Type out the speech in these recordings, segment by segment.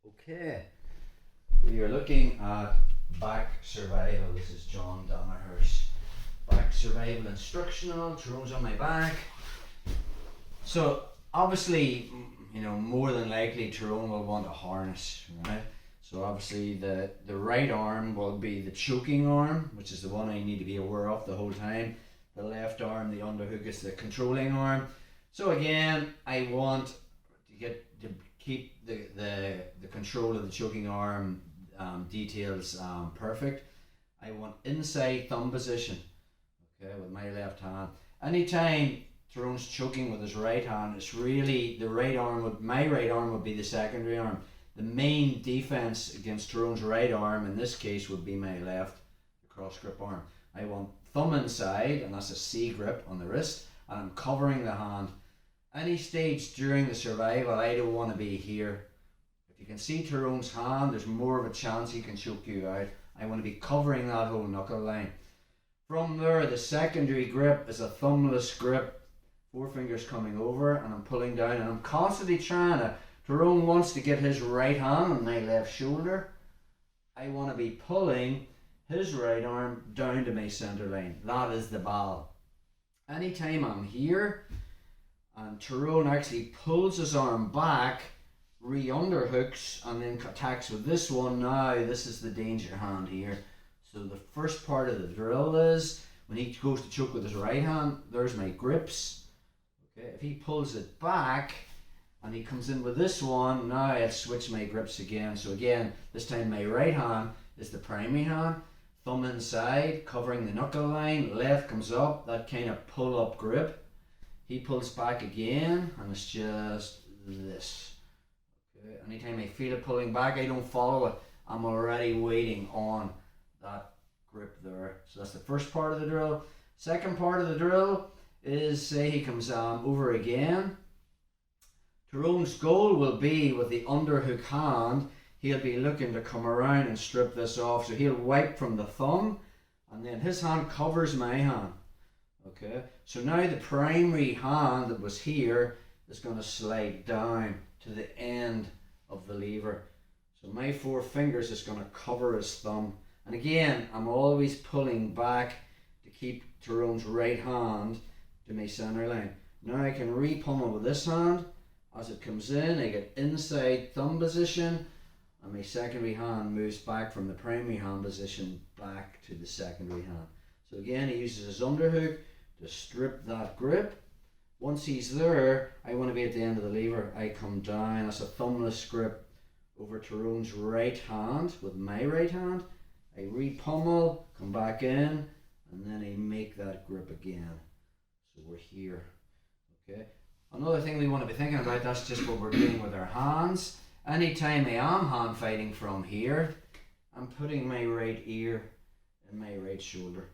Okay, we are looking at back survival. This is John Danaher's back survival instructional. Throws on my back. So obviously, more than likely Tyrone will want a harness, right? So obviously the right arm will be the choking arm, which is the one I need to be aware of the whole time. The left arm, the underhook, is the controlling arm. So again, I want to keep the control of the choking arm details perfect. I want inside thumb position, okay, with my left hand. Anytime Tyrone's choking with his right hand, it's really the right arm. My right arm would be the secondary arm. The main defense against Tyrone's right arm in this case would be my left, the cross grip arm. I want thumb inside, and that's a C grip on the wrist, and I'm covering the hand. Any stage during the survival, I don't want to be here. If you can see Tyrone's hand, there's more of a chance he can choke you out. I want to be covering that whole knuckle line. From there, the secondary grip is a thumbless grip, 4 fingers coming over, and I'm pulling down, and I'm constantly trying to. Tyrone wants to get his right hand on my left shoulder. I want to be pulling his right arm down to my center line. That is the ball. Anytime I'm here, and Tyrone actually pulls his arm back, re-underhooks, and then attacks with this one. Now this is the danger hand here. So the first part of the drill is, when he goes to choke with his right hand, there's my grips. Okay, if he pulls it back, and he comes in with this one, now I'll switch my grips again. So again, this time my right hand is the primary hand, thumb inside, covering the knuckle line, left comes up, that kind of pull up grip. He pulls back again, and it's just this. Okay. Anytime I feel it pulling back, I don't follow it. I'm already waiting on that grip there. So that's the first part of the drill. Second part of the drill is, say he comes over again. Tyrone's goal will be, with the underhook hand, he'll be looking to come around and strip this off. So he'll wipe from the thumb, and then his hand covers my hand. Okay, so now the primary hand that was here is going to slide down to the end of the lever. So my 4 fingers is going to cover his thumb. And again, I'm always pulling back to keep Tyrone's right hand to my center line. Now I can re-pummel with this hand. As it comes in, I get inside thumb position, and my secondary hand moves back from the primary hand position back to the secondary hand. So again, he uses his underhook to strip that grip. Once he's there, I want to be at the end of the lever. I come down as a thumbless grip over Tyrone's right hand with my right hand. I re-pummel, come back in, and then I make that grip again. So we're here. Okay. Another thing we want to be thinking about, that's just what we're doing with our hands. Anytime I am hand fighting from here, I'm putting my right ear in my right shoulder.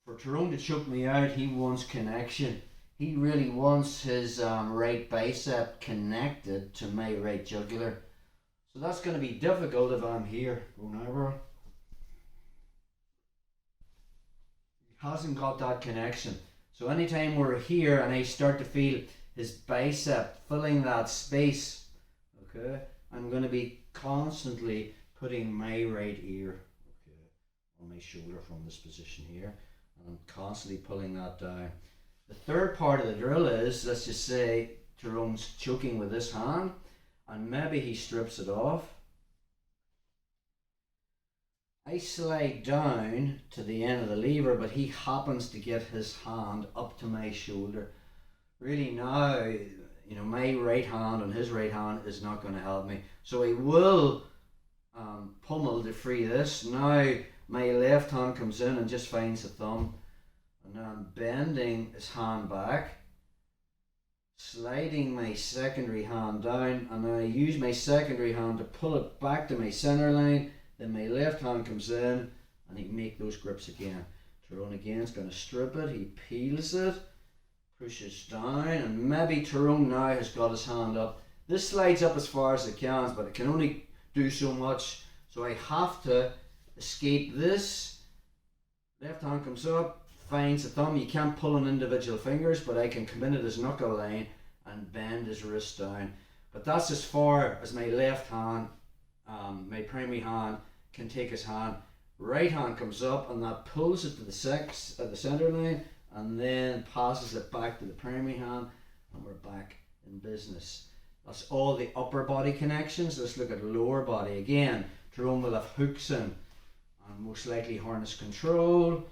For Tyrone to choke me out, he wants connection. He really wants his right bicep connected to my right jugular. So that's going to be difficult if I'm here. Going over. He hasn't got that connection. So anytime we're here and I start to feel his bicep filling that space, okay, I'm going to be constantly putting my right ear, okay, on my shoulder from this position here, and I'm constantly pulling that down. The third part of the drill is, let's just say Tyrone's choking with this hand, and maybe he strips it off. I slide down to the end of the lever, but he happens to get his hand up to my shoulder. Really now, my right hand and his right hand is not going to help me. So I will pummel to free this. Now my left hand comes in and just finds the thumb. And now I'm bending his hand back, sliding my secondary hand down, and then I use my secondary hand to pull it back to my center line. Then my left hand comes in and he make those grips again. Tyrone again is going to strip it. He peels it, pushes down, and maybe Tyrone now has got his hand up. This slides up as far as it can, but it can only do so much. So I have to escape this. Left hand comes up, finds the thumb. You can't pull on individual fingers, but I can come in at his knuckle line and bend his wrist down. but that's as far as my left hand, my primary hand, can take his hand. Right hand comes up and that pulls it to the 6 at the center line, and then passes it back to the primary hand, and we're back in business. That's all the upper body connections. Let's look at lower body. Again, Tyrone will have hooks in, and most likely harness control.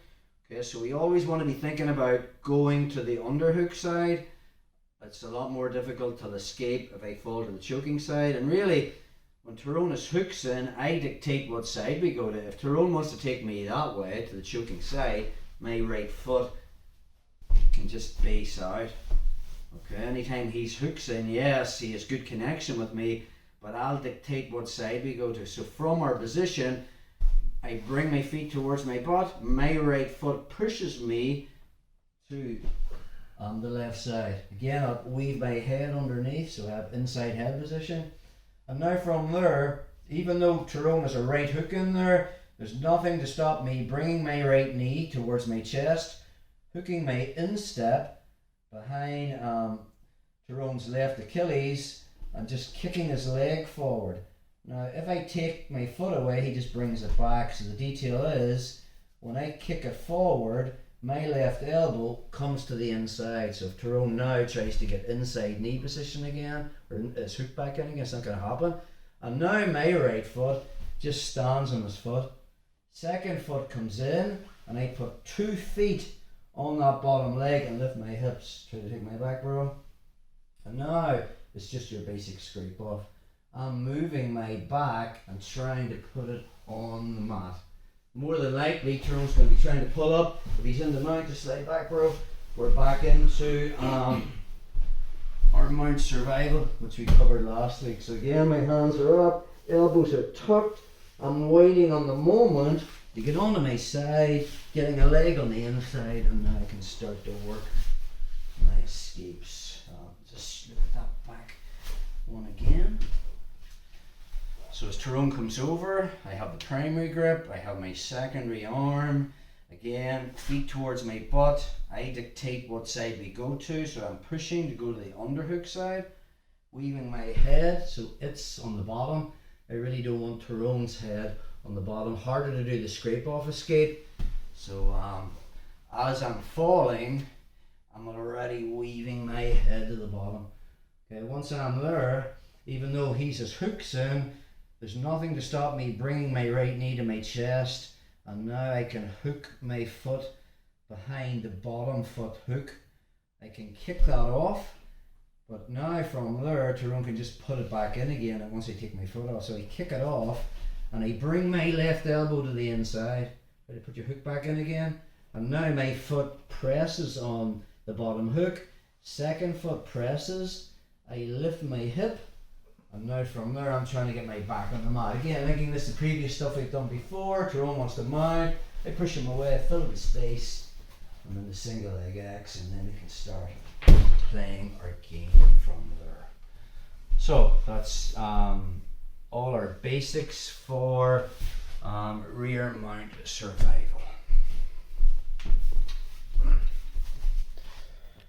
Okay, so we always want to be thinking about going to the underhook side. It's a lot more difficult to escape if I fall to the choking side. And really, when Tyrone has hooks in, I dictate what side we go to. If Tyrone wants to take me that way, to the choking side, my right foot can just base out. Okay, anytime he's hooks in, yes, he has good connection with me, but I'll dictate what side we go to. So from our position, I bring my feet towards my butt, my right foot pushes me to the left side. Again, I'll weave my head underneath, so I have inside head position. And now from there, even though Tyrone has a right hook in there, there's nothing to stop me bringing my right knee towards my chest, hooking my instep behind Tyrone's left Achilles, and just kicking his leg forward. Now if I take my foot away, he just brings it back. So the detail is, when I kick it forward, my left elbow comes to the inside. So if Tyrone now tries to get inside knee position again, or his hook back in again, it's not going to happen. And now my right foot just stands on his foot. Second foot comes in, and I put 2 feet on that bottom leg and lift my hips. Try to take my back, bro. And now it's just your basic scrape off. I'm moving my back and trying to put it on the mat. More than likely, Tyrone's going to be trying to pull up. If he's in the mount, just slide back, bro. We're back into our mount survival, which we covered last week. So again, my hands are up, elbows are tucked. I'm waiting on the moment to get onto my side, getting a leg on the inside, and now I can start to work my escapes. Just look at that back one again. So as Tyrone comes over, I have the primary grip, I have my secondary arm. Again, feet towards my butt. I dictate what side we go to, so I'm pushing to go to the underhook side, weaving my head so it's on the bottom. I really don't want Tyrone's head on the bottom. Harder to do the scrape off escape. So as I'm falling, I'm already weaving my head to the bottom. Okay, once I'm there, even though he's his hooks in, there's nothing to stop me bringing my right knee to my chest, and now I can hook my foot behind the bottom foot hook. I can kick that off, but now from there, Tyrone can just put it back in again and once I take my foot off. So I kick it off, and I bring my left elbow to the inside. Try to put your hook back in again, and now my foot presses on the bottom hook. Second foot presses, I lift my hip, and now from there I'm trying to get my back on the mat. Again, linking this to previous stuff we've done before. Tyrone wants to mount, I push him away, fill the space, and then the single leg X, and then we can start playing our game from there. So that's all our basics for rear mount survival.